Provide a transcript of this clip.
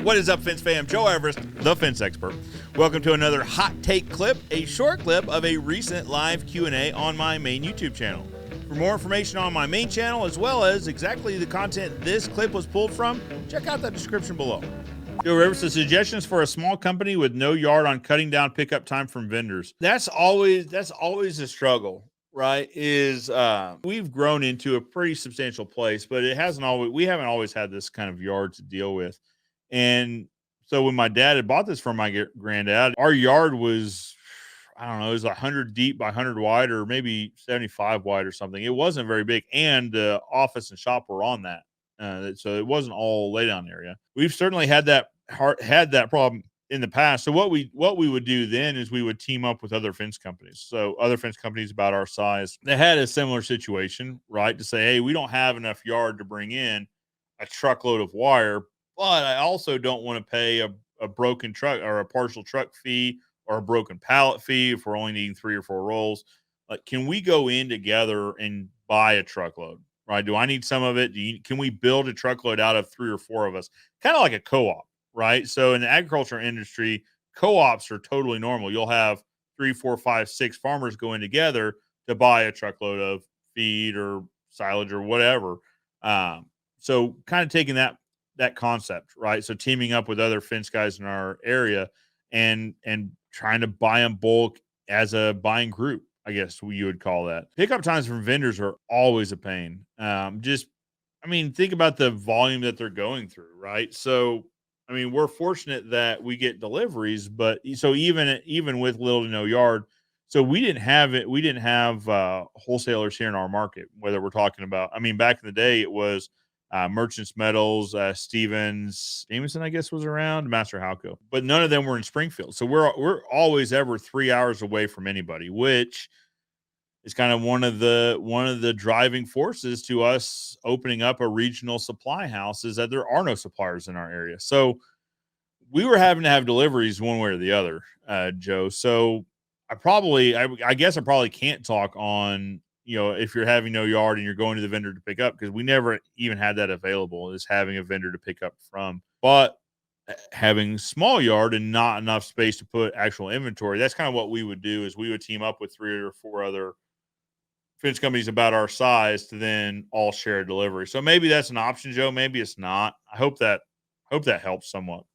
What is up, Fence fam? Joe Everest, the fence expert. Welcome to another hot take clip, a short clip of a recent live Q&A on my main YouTube channel. For more information on my main channel, as well as exactly the content this clip was pulled from, check out the description below. Joe Everest, the suggestions for a small company with no yard on cutting down pickup time from vendors. That's always a struggle, right? We've grown into a pretty substantial place, but we haven't always had this kind of yard to deal with. And so when my dad had bought this from my granddad, our yard was, I don't know, it was 100 deep by 100 wide, or maybe 75 wide or something. It wasn't very big, and the office and shop were on that. So it wasn't all laydown area. We've certainly had that problem in the past. So what we would do then is we would team up with other fence companies. So other fence companies about our size that had a similar situation, right? To say, hey, we don't have enough yard to bring in a truckload of wire, but I also don't want to pay a broken truck or a partial truck fee or a broken pallet fee if we're only needing 3 or 4 rolls. Like, can we go in together and buy a truckload? Right? Do I need some of it? Can we build a truckload out of 3 or 4 of us? Kind of like a co-op, right? So in the agriculture industry, co-ops are totally normal. You'll have 3, 4, 5, 6 farmers going together to buy a truckload of feed or silage or whatever. So kind of taking that concept, right? So teaming up with other fence guys in our area and trying to buy in bulk as a buying group, I guess you would call that. Pickup times from vendors are always a pain. Think about the volume that they're going through, right? So, I mean, we're fortunate that we get deliveries, but so even with little to no yard, so we didn't have it. We didn't have wholesalers here in our market. Whether we're talking about, I mean, back in the day, it was Merchants Metals, Stevenson, I guess, was around, Master Halco, but none of them were in Springfield. So we're always ever 3 hours away from anybody, which is kind of one of the driving forces to us opening up a regional supply house, is that there are no suppliers in our area. So we were having to have deliveries one way or the other, Joe. So I guess I probably can't talk on, if you're having no yard and you're going to the vendor to pick up, because we never even had that available, is having a vendor to pick up from. But having small yard and not enough space to put actual inventory, that's kind of what we would do, is we would team up with 3 or 4 other fence companies about our size to then all share a delivery. So maybe that's an option, Joe. Maybe it's not. I hope that helps somewhat.